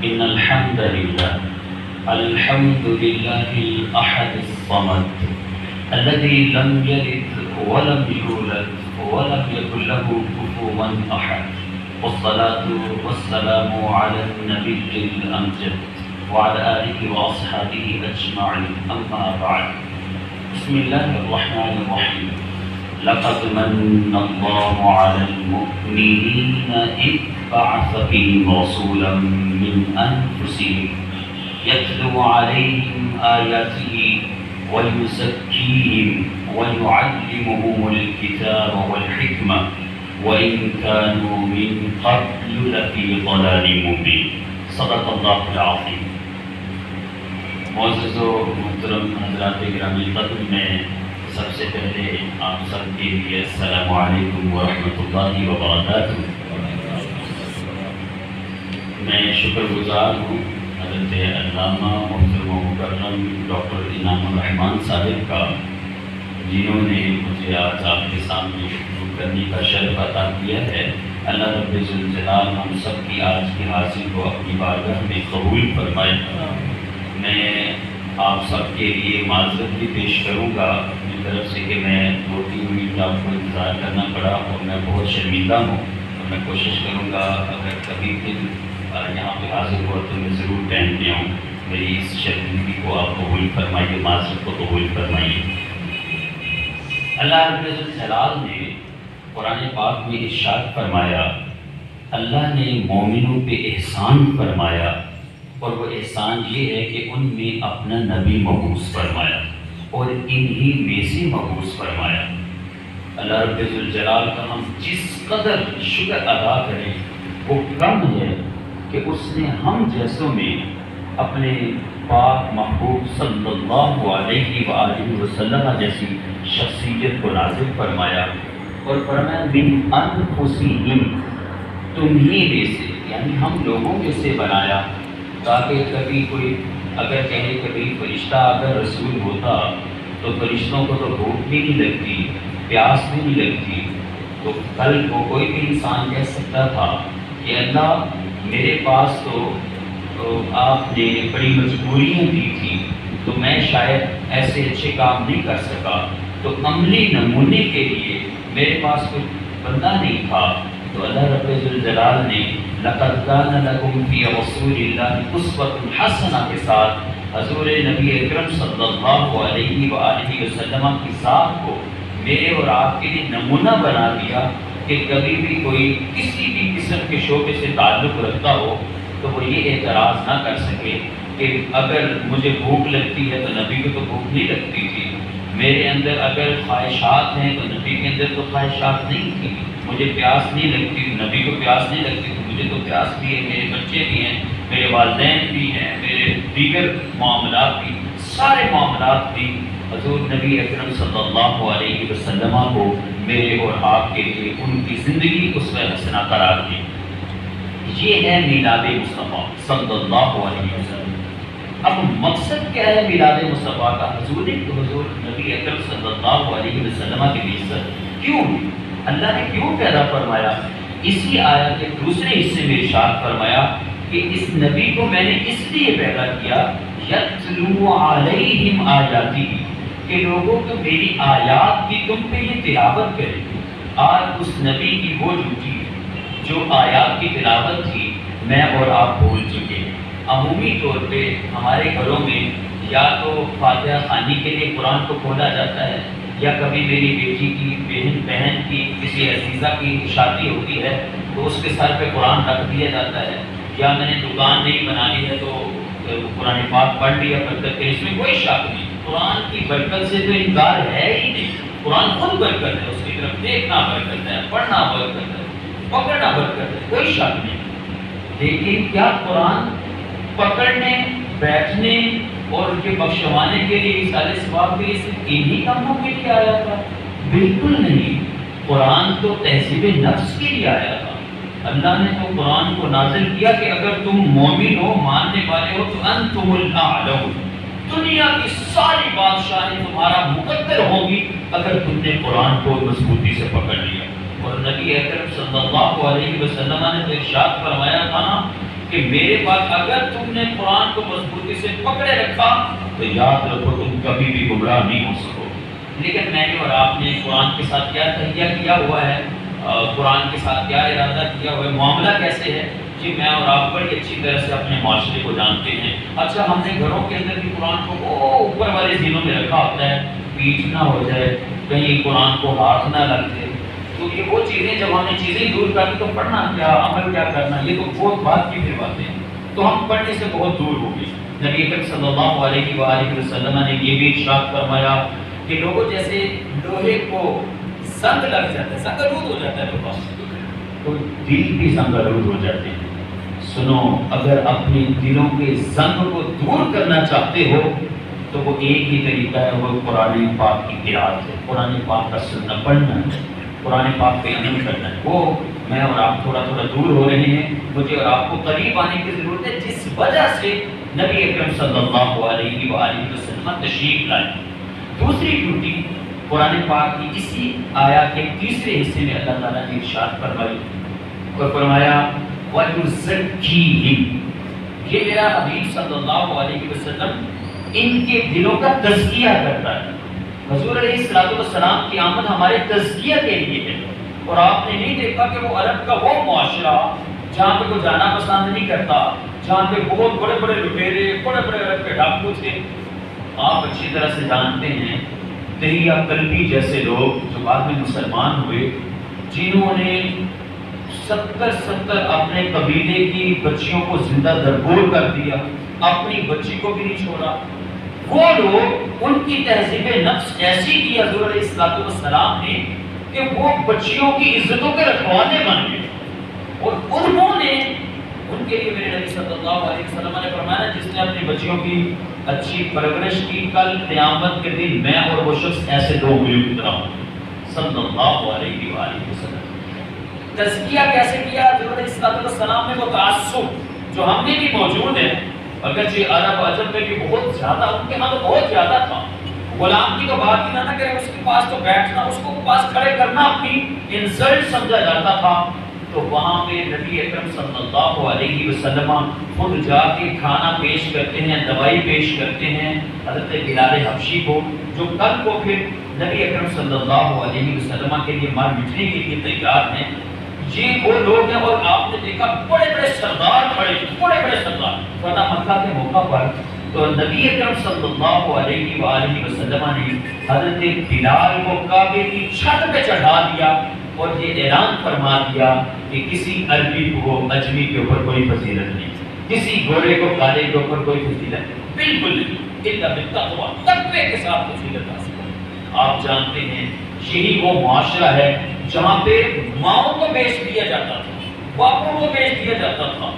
إن الحمد لله الأحد الصمد الذي لم يلد ولم يولد ولم يكن له كفوا أحد والصلاة والسلام على النبي الأمجد وعلى آله وأصحابه أجمعين أما بعد بسم الله الرحمن الرحيم لقد من الله على المؤمنين إذ بعث فيهم رسولا من أنفسهم يتلو عليهم آياته ويزكيهم ويعلمهم الكتاب والحكمة وإن كانوا من قبل لفي ضلال مبين صدق الله العظيم. معزز و محترم حضرات گرامی قدر، میں سب سے پہلے آپ سب کے لیے السلام علیکم ورحمۃ اللہ وبرکاتہ. میں شکر گزار ہوں حضرت علامہ محترم و مکرم ڈاکٹر انعام الرحمن صاحب کا، جنہوں نے مجھے آج آپ کے سامنے گفتگو کرنے کا شرف عطا کیا ہے. اللہ رب الجلال ہم سب کی آج کی حاضری کو اپنی بارگاہ میں قبول فرمائے. میں آپ سب کے لیے معذرت بھی پیش کروں گا اپنی طرف سے کہ میں 2-3 منٹ آپ کو انتظار کرنا پڑا اور میں بہت شرمندہ ہوں، اور میں کوشش کروں گا اگر کبھی بھی یہاں پہ حاضر ہوا تو میں ضرور ٹائم پہ آؤں. میری اس شرمندگی کو آپ قبول فرمائیے، معذرت کو قبول فرمائیے. اللہ رب الجلال نے قرآن پاک میں ارشاد فرمایا، اللہ نے مومنوں پہ احسان فرمایا، اور وہ احسان یہ ہے کہ ان میں اپنا نبی مبعوث فرمایا اور انہی میں سے مبعوث فرمایا. اللہ رب الجلال کا ہم جس قدر شکر ادا کریں وہ کم ہے کہ اس نے ہم جیسوں میں اپنے پاک محبوب صلی اللہ علیہ وآلہ وسلم جیسی شخصیت کو نازل فرمایا اور فرمایا من انفسہم، تمہیں میں سے یعنی ہم لوگوں میں سے بنایا، تاکہ کبھی کوئی اگر کہے کبھی فرشتہ اگر رسول ہوتا تو فرشتوں کو تو بھوک بھی نہیں لگتی، پیاس بھی نہیں لگتی، تو کل کو کوئی بھی انسان کہہ سکتا تھا کہ اللہ میرے پاس تو آپ نے بڑی مجبوریاں دی تھی تو میں شاید ایسے اچھے کام نہیں کر سکا، تو عملی نمونے کے لیے میرے پاس کوئی بندہ نہیں تھا. تو اللہ رب الجلال نے لَقَدْ كَانَ لَكُمْ فِي رَسُولِ اللَّهِ أُسْوَةٌ حَسَنَةٌ کے ساتھ حضور نبی اکرم صلی اللہ علیہ وآلہ وسلم کی ذات کو میرے اور آپ کے لیے نمونہ بنا دیا کہ کبھی بھی کوئی کسی بھی قسم کے شعبے سے تعلق رکھتا ہو تو وہ یہ اعتراض نہ کر سکے کہ اگر مجھے بھوک لگتی ہے تو نبی کو تو بھوک نہیں لگتی تھی، میرے اندر اگر خواہشات ہیں تو نبی کے اندر تو خواہشات نہیں تھی، مجھے پیاس نہیں لگتی، نبی کو پیاس نہیں لگتی تو مجھے تو پیاس بھی ہے، میرے بچے بھی ہیں، میرے والدین بھی ہیں، میرے دیگر معاملات بھی، سارے معاملات بھی حضور نبی اکرم صلی اللہ علیہ وسلم کو میرے اور آپ کے لیے ان کی زندگی اسوہ حسنہ قرار دی. یہ ہے میلاد مصطفیٰ صلی اللہ علیہ وسلم. اب مقصد کیا ہے میلاد مصطفیٰ کا؟ حضور نبی اکرم صلی اللہ علیہ وسلم کی بعثت کیوں ہوئی؟ اللہ نے کیوں پیدا فرمایا؟ اسی آیت کے دوسرے حصے میں ارشاد فرمایا کہ اس نبی کو میں نے اس لیے پیدا کیا یتلو علیہم آیاتی، کہ لوگوں کو میری آیات کی تم پہ یہ تلاوت کرے. آج اس نبی کی وہ ڈیوٹی جو آیات کی تلاوت تھی میں اور آپ بھول چکے ہیں. عمومی طور پہ ہمارے گھروں میں یا تو فاتحہ خوانی کے لیے قرآن کو کھولا جاتا ہے، یا کبھی میری بیٹی کی بہن کی کسی عزیزہ کی شادی ہوتی ہے تو اس کے سر پہ قرآن رکھ دیا جاتا ہے، یا میں نے دکان نہیں بنانی ہے تو قرآن پاک پڑھ لیا برکت کے. اس میں کوئی شک نہیں، قرآن کی برکت سے تو انکار ہے ہی نہیں. قرآن خود برکت ہے، اس کی طرف دیکھنا برکت ہے، پڑھنا برکت ہے، پکڑنا برکت ہے، کوئی شک نہیں. لیکن کیا قرآن پکڑنے، بیٹھنے اور ان کے بخشوانے کے لیے مثال ثواب کے لیے صرف انہی کاموں کے لیے آیا تھا؟ بالکل نہیں. قرآن تو تہذیب نفس کے لیے آیا تھا. اللہ نے تو قرآن کو نازل کیا کہ اگر تم مومن ہو، ماننے والے ہو تو انتم الاعلون، دنیا کی ساری بادشاہیں تمہارا مقدر ہوگی اگر تم نے قرآن کو مضبوطی سے پکڑ لیا. اور نبی اکرم صلی اللہ علیہ وسلم نے تو ارشاد فرمایا تھا نا کہ میرے بعد اگر تم نے قرآن کو مضبوطی سے پکڑے رکھا تو یاد رکھو تم کبھی بھی گمراہ نہیں ہو سکو۔ لیکن میں نے اور آپ نے قرآن کے ساتھ کیا تہیہ کیا ہوا ہے، قرآن کے ساتھ کیا ارادہ کیا ہوا ہے، معاملہ کیسے ہے؟ جی میں اور آپ بڑی اچھی طرح سے اپنے معاشرے کو جانتے ہیں۔ اچھا ہم نے گھروں کے اندر بھی قرآن کو وہ اوپر والے دنوں میں رکھا ہوتا ہے، پیچ نہ ہو جائے، کہیں قرآن کو ہاتھ نہ لگ جائے۔ تو یہ وہ چیزیں جب ہم نے چیزیں دور کر دی تو پڑھنا کیا، عمل کیا کرنا، یہ تو بہت بات کی پھر باتیں ہیں۔ تو ہم پڑھنے سے بہت دور ہو گئے۔ نبی اکرم صلی اللہ علیہ وآلہ وسلم نے یہ بھی ارشاد فرمایا کہ لوگوں جیسے لوہے کو زنگ لگ جاتا ہے، زنگ آلود ہو جاتا ہے لوگوں، تو دل بھی زنگ آلود ہو جاتے ہیں۔ سنو، اگر اپنے دلوں کے زنگ کو دور کرنا چاہتے ہو تو وہ ایک ہی طریقہ ہے، وہ قرآن پاک کی قرأت ہے، قرآن پاک کا سننا پڑھنا ہے، قرآن پاک پہ عمل کرنا ہے۔ وہ میں اور آپ تھوڑا تھوڑا دور ہو رہے ہیں، مجھے اور آپ کو قریب آنے کی ضرورت ہے، جس وجہ سے نبی اکرم صلی اللہ علیہ وآلہ وسلم تشریف لائے۔ دوسری ڈیوٹی قرآن پاک کی اسی آیات کے تیسرے حصے میں اللہ تعالیٰ نے ارشاد فرمائی اور فرمایا وَيُزَكِّيهِمْ، یہ میرا حبیب صلی اللہ علیہ وسلم ان کے دلوں کا تزکیہ کرتا ہے۔ حضور علیہ السلام کی آمد ہمارے تزکیہ کے لیے ہے، اور آپ نے نہیں دیکھا کہ وہ عرب کا وہ معاشرہ جہاں پہ کوئی جانا پسند نہیں کرتا، جہاں پہ بہت بڑے بڑے لٹیرے، بڑے بڑے عرب کے ڈاکو تھے۔ آپ اچھی طرح سے جانتے ہیں دہیہ کلبی جیسے لوگ جو بعد میں مسلمان ہوئے، جنہوں نے 70 اپنے قبیلے کی بچیوں کو زندہ درگور کر دیا، اپنی بچی کو بھی نہیں چھوڑا، وہ لوگ ان کی تہذیب نفس ایسی کی حضور علیہ السلام نے کہ وہ بچیوں کی عزتوں کے رکھوانے بن گئے، اور انہوں نے ان کے لیے میرے نبی صلی اللہ علیہ وسلم نے فرمایا جس نے اپنی بچیوں کی اچھی پرورش کی، کل قیامت کے دن میں اور وہ شخص ایسے دو انگلیوں کی طرح ہوں۔ صلی اللہ علیہ وآلہ وسلم۔ تزکیہ کیسے کیا حضور علیہ السلام نے؟ وہ تعصب جو ہم نے بھی موجود ہے، اگرچہ عرب عجم میں بھی بہت زیادہ، ان کے ہاں تو بہت زیادہ تھا۔ غلام کی تو بات ہی نہ کرے، اس کے پاس تو بیٹھنا، اس کو پاس کھڑے کرنا اپنی انسلٹ سمجھا جاتا تھا۔ تو وہاں پہ نبی اکرم صلی اللہ علیہ وسلم خود جا کے کھانا پیش کرتے ہیں، دوائی پیش کرتے ہیں حضرت بلال حبشی کو، جو کل کو پھر نبی اکرم صلی اللہ علیہ وسلم کے لیے مار مٹنے کے لیے تیار ہیں۔ یہ وہ لوگ ہیں، اور آپ نے دیکھا بڑے بڑے سردار کھڑے، بڑے بڑے سردار فتح مکہ کے موقع پر، تو نبی اکرم صلی اللہ علیہ وآلہ وسلم نے حضرت بلال کو کعبے کی چھت پہ چڑھا دیا اور یہ اعلان فرما دیا کہ کسی عربی کو اجمی کے اوپر کوئی فضیلت نہیں، کسی گورے کو کالے کے اوپر کوئی فضیلت بالکل نہیں، الا بالتقوی، تقوی کے ساتھ فضیلت حاصل ہے۔ آپ جانتے ہیں یہی وہ معاشرہ ہے جہاں پہ ماؤں کو بیچ دیا جاتا تھا، باپوں کو بیچ دیا جاتا تھا،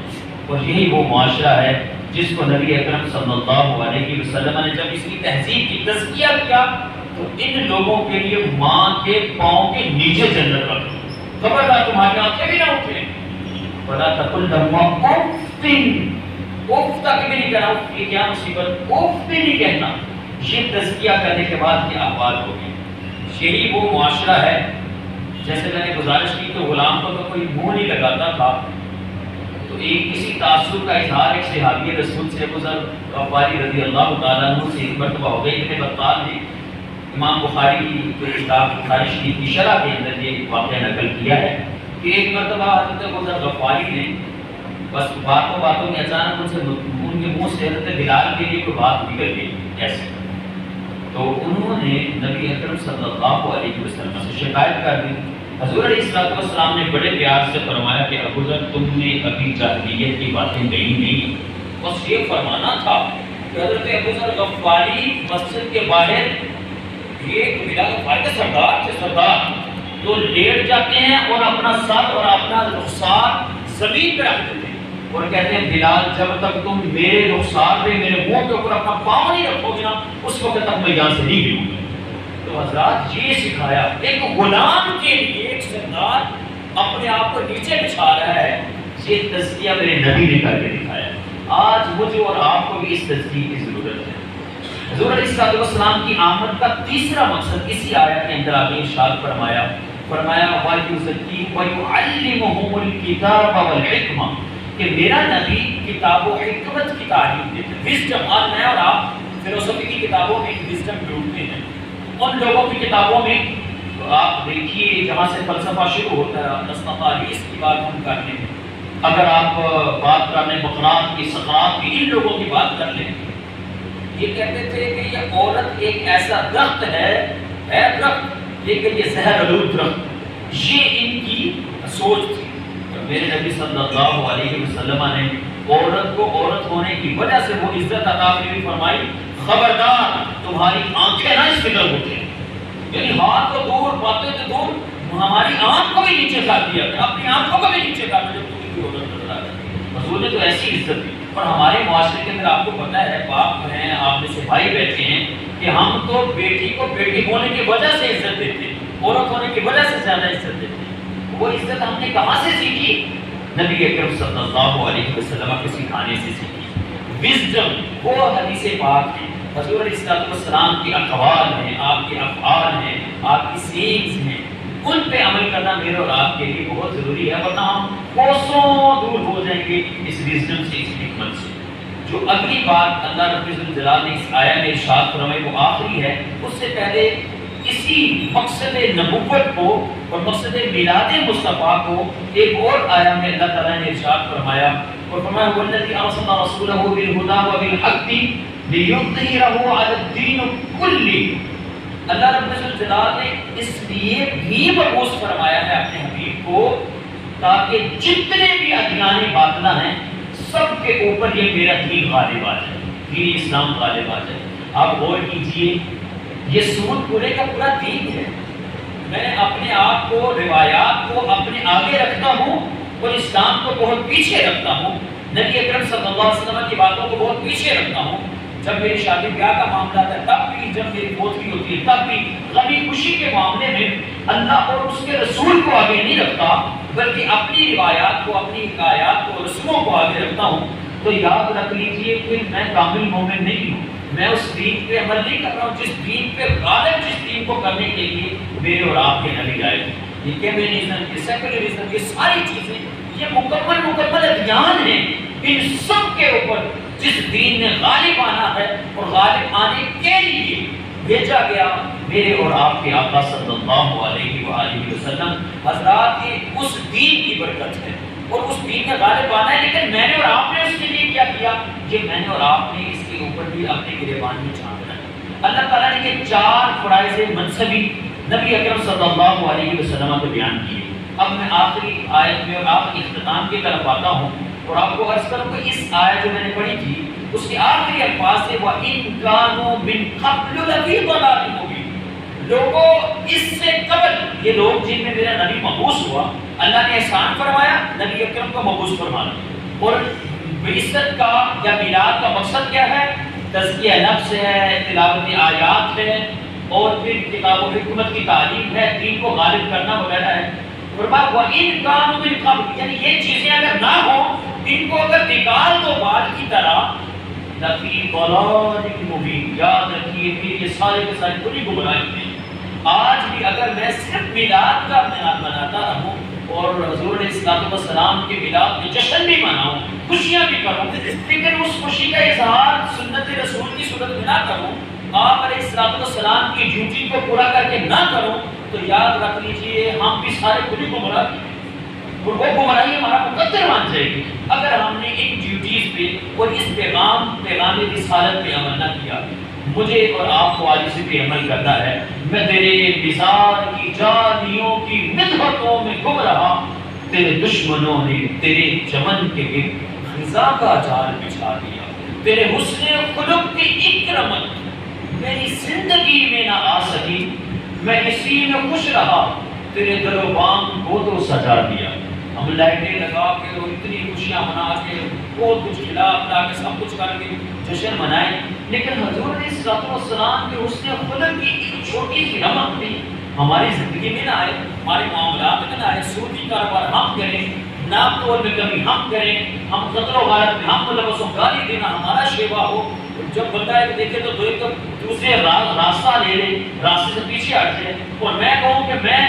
اور یہی وہ معاشرہ ہے جس کو نبی اکرم صلی اللہ علیہ وسلم نے جب اس کی تہذیب کی تزکیہ کیا تو ان لوگوں کے لیے ماں کے پاؤں کے نیچے جنت رکھ دو، خبردار تمہاری آنکھیں بھی نہ اٹھیں، وَلَا تَقُلْ لَهُمَا اُفٍّ، اف تک بھی نہیں کہنا، اف یہ کیا مصیبت، اف بھی نہیں کہنا۔ یہ تزکیہ کرنے کے بعد یہ احوال ہوگی۔ یہی وہ معاشرہ ہے، جیسے میں نے گزارش کی کہ غلام کو تو کوئی منہ نہیں لگاتا تھا، تو ایک کسی تعصب کا اظہار ایک صحابی رسول سے ابو ذر غفاری رضی اللہ تعالیٰ عنہ سے ایک مرتبہ ہو گئی۔ ابن بطال نے امام بخاری کی جو کتاب بخاری شریف کی شرح کے اندر یہ واقعہ نقل کیا ہے کہ ایک مرتبہ حضرت ابو ذر غفاری نے بس باتوں میں اچانک ان کے منہ سے حضرت بلال کے لیے کوئی بات نکل گئی ایسے، تو انہوں نے نبی اکرم صلی اللہ علیہ وسلم سے شکایت کر دی۔ حضور علیہ السلام نے بڑے پیار سے فرمایا کہ ابو ذر تم نے ابھی جاہلیت کی باتیں کہی نہیں، بس یہ فرمانا تھا کہ حضرت ابو ذر غفاری مسجد کے باہر یہ بلال غفاری کے سردار تھے، سردار تو لیٹ جاتے ہیں اور اپنا سر اور اپنا رخسار زمین پہ رکھ دیتے ہیں اور کہتے ہیں بلال جب تک تم میرے رخسار پہ میرے منہ کے اوپر اپنا پاؤں نہیں رکھو گے نا اس وقت تک میں یہاں سے نہیں گروں گا۔ تو حضرات یہ سکھایا، ایک غلام کے لیے ایک سردار اپنے آپ کو نیچے بچھا رہا ہے، یہ تزکیہ میرے نبی نے کر کے دکھایا۔ آج مجھے اور آپ کو بھی اس تزکیے کی ضرورت ہے۔ حضور علیہ السلام کی آمد کا تیسرا مقصد اسی آیت کے اندر آگے ارشاد فرمایا وَيُزَكِّيهِمْ وَيُعَلِّمُهُمُ الْكِتَابَ وَالْحِکْمَةَ، کہ میرا نبی کتاب و حکمت کی تعلیم دیتے ہیں. وزڈم، آج میں اور آپ فلسفی کی کتابوں میں وزڈم ڈھونڈتے ہیں. ان لوگوں کی کتابوں میں آپ دیکھیے جہاں سے فلسفہ شروع ہوتا ہے، نسطالیس کی بات ہم کرنے میں، اگر آپ بات کر لیں بقرات کی، سقراط کی، ان لوگوں کی بات کر لیں، یہ کہتے تھے کہ یہ عورت ایک ایسا درخت ہے درخت لیکن یہ زہر آلود درخت. یہ ان کی سوچ تھی. میرے نبی صلی اللہ علیہ وسلم نے عورت کو عورت ہونے کی وجہ سے وہ عزت عطا فرمائی، خبردار تمہاری آنکھیں نہ اس کی طرف اٹھیں. یعنی ہاتھ تو دور، باتیں تو دور، ہماری آنکھ کو بھی نیچے کر دیا، اپنی آنکھوں کو بھی نیچے کر دیا جب تم کی عورت نظر آ جاتی. حضور نے تو ایسی عزت دی. اور ہمارے معاشرے کے اندر آپ کو پتہ ہے، باپ ہیں، آپ میں سے بھائی بیٹھے ہیں، کہ ہم تو بیٹی کو بیٹی ہونے کی وجہ سے عزت دیتے ہیں، عورت ہونے کی وجہ سے زیادہ عزت دیتے ہیں. وہ عزت ہم نے کہاں سے سیکھی؟ نبی اکرم صلی اللہ علیہ وسلم کے سکھانے سے سیکھی. وزڈم وہ حدیث پاک ہے، حضور علیہ السلام کی اقوال ہیں، آپ کے افعال ہیں، آپ کی سینگز ہیں، ان پہ عمل کرنا میرے اور آپ کے لیے بہت ضروری ہے، ورنہ ہم کوسوں دور ہو جائیں گے اس وزڈم سے، اس حکمت سے. جو اگلی بات اللہ رب الجلال نے اس آیہ میں ارشاد فرمائی وہ آخری ہے. اس سے پہلے اسی مقصد نبوت کو اور مقصد میلاد مصطفیٰ کو ایک اور آیہ میں اللہ تعالیٰ نے ارشاد فرمایا، اور فرمایا وَالَّذِي أَرْسَلَ رَسُولَهُ بِالْهُدَىٰ وَبِالْحَقِّ لِيُظْهِرَهُ عَلَى الدِّينِ كُلِّهِ. اللہ رب الجلال نے اس لیے بھی مبعوث فرمایا ہے اپنے حبیب کو تاکہ جتنے بھی ادیان باطلہ ہیں سب کے اوپر یہ میرا دین غالب آ جائے، دین اسلام غالب آ جائے. آپ غور کیجئے، یہ سود پورے کا پورا دین ہے. میں اپنے آپ کو، روایات کو اپنے آگے رکھتا ہوں اور اسلام کو بہت پیچھے رکھتا ہوں، نبی اکرم صلی اللہ علیہ وسلم کی باتوں کو بہت پیچھے رکھتا ہوں. جب میری شادی بیاہ کا معاملہ ہے تب بھی، جب میری پوتری ہوتی ہے تب بھی، غمی خوشی کے معاملے میں اللہ اور اس کے رسول کو آگے نہیں رکھتا بلکہ اپنی روایات کو، اپنی حکایات کو، رسموں کو آگے رکھتا ہوں. تو یاد رکھ لیجئے کہ میں کامل مومن نہیں ہوں. میں اس دین پہ عمل نہیں کر رہا ہوں جس دین پہ غالب، جس دین کو کرنے کے لیے میرے اور آپ کے نبی آئے. یہ کمیونزم، یہ سیکولرزم، یہ ساری چیزیں یہ مکمل ادیان ہیں. ان سب کے اوپر جس دین نے غالب آنا ہے اور غالب آنے کے لیے بھیجا گیا میرے اور آپ کے آقا صلی اللہ علیہ وآلہ وسلم حضرات، یہ اس دین کی برکت ہے اور اس دین میں غالب آنا ہے. لیکن میں نے اور آپ نے اس کے لیے کیا کیا؟ یہ میں نے اور آپ نے اس کے اوپر بھی اپنے گریبان میں چھانٹنا ہے. اللہ تعالیٰ نے یہ 4 فرائض منصبی نبی اکرم صلی اللہ علیہ وسلم کو بیان کیے. اب میں آخری آیت میں اور آخری اختتام کی طرف آتا ہوں اور آپ کو عرض کروں کہ اس آیت جو میں نے پڑھی تھی اس کے آخری الفاظ سے وَإِن كَانُوا مِن قَبْلُ لَفِي ضَلَالٍ مُبِينٍ. لوگوں اس سے قبل، یہ لوگ جن میں میرا نبی مبعوث ہوا، اللہ نے احسان فرمایا نبی اکرم کو مبعوث فرمانا. اور بعثت کا یا میلاد کا مقصد کیا ہے؟ تزکیہ نفس ہے، تلاوت آیات ہے، اور پھر کتاب و حکمت کی تعلیم ہے، دین کو غالب کرنا وغیرہ ہے. فرمایا وَإِن كَانُوا مِن قَبْلُ، یعنی یہ چیزیں اگر نہ ہوں، ان کو اگر نکال دو بال کی طرح، لفی ضلال مبین، یاد رکھیے کہ یہ سارے کے سارے کلی گمراہی ہیں. آج بھی اگر میں صرف میلاد کا مناتا رہوں اور حضور علیہ السلام کے میلاد میں جشن بھی مناؤں، خوشیاں بھی کروں، لیکن اس خوشی کا اظہار سنت رسول کی صورت میں نہ کروں، آپ علیہ السلام کی ڈیوٹی کو پورا کر کے نہ کروں، تو یاد رکھ لیجئے ہم بھی سارے کلی گمراہ ہیں اور وہ گمراہی ہمارا مقدر مان جائے گی اگر ہم نے ان ڈیوٹیز پہ اور اس پیغام رسالت پہ عمل نہ کیا. مجھے اور آپ کو آج اسی پہ عمل کرنا ہے. میں تیرے نثار کی جانیوں کی مدحتوں میں گم رہا، تیرے دشمنوں نے تیرے چمن کے گرد خزاں کا جال بچھا دیا. تیرے حسن خلق کی اکرمت میری زندگی میں نہ آ سکی، میں اسی میں خوش رہا، تیرے در و بام کو تو سجا دیا. ہم لائٹیں لگا کے اور اتنی خوشیاں منا کے بہت کچھ کھلا پلا کے سب کچھ کر کے جشن منائیں، لیکن حضور علیہ السلام کے حسن خلق کی ایک چھوٹی سی رمق بھی ہماری زندگی میں نہ آئے، ہمارے معاملات میں نہ آئے. سودی کاروبار ہم کریں، ناپ تول میں کمی ہم کریں، ہم قتل و غارت میں ہم ملوث ہوں، گالی دینا ہمارا شیوا ہو. جب بندہ ایک دیکھے تو دوسرے راستہ لے لے، راستے سے پیچھے ہٹ جائے، اور میں کہوں کہ میں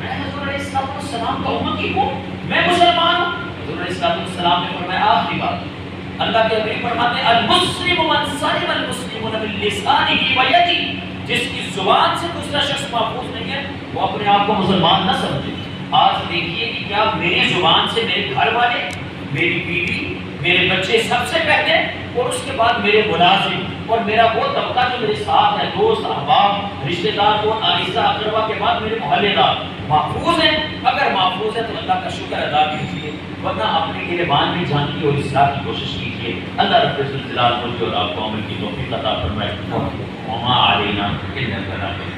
حضور علیہ السلام کا امتی ہوں، میں مسلمان ہوں، حضور علیہ السلام نے فرمایا آخری بات، اللہ کے حبیب فرماتے ہیں المسلم من سلم المسلمون من لسانه ویده، جس کی زبان سے دوسرا شخص محفوظ نہیں ہے وہ اپنے آپ کو مسلمان نہ سمجھے۔ آج دیکھیے کہ کیا میری زبان سے میرے گھر والے، میری بیوی، میرے بچے سب سے پہلے اور اس کے بعد میرے ملازم اور میرا وہ طبقہ جو میرے ساتھ ہے، دوست احباب رشتہ دار اور آئزہ اقربا کے بعد میرے محلے دار محفوظ ہیں؟ اگر محفوظ ہے تو اللہ کا شکر ادا کیجیے، ورنہ اپنے گریبان میں جھانکی اور اصلاح کی کوشش کیجیے۔ اللہ رب الجلال مجھے اور آپ کو عمل کی توفیق عطا فرمائے۔ وما علینا الا البلاغ۔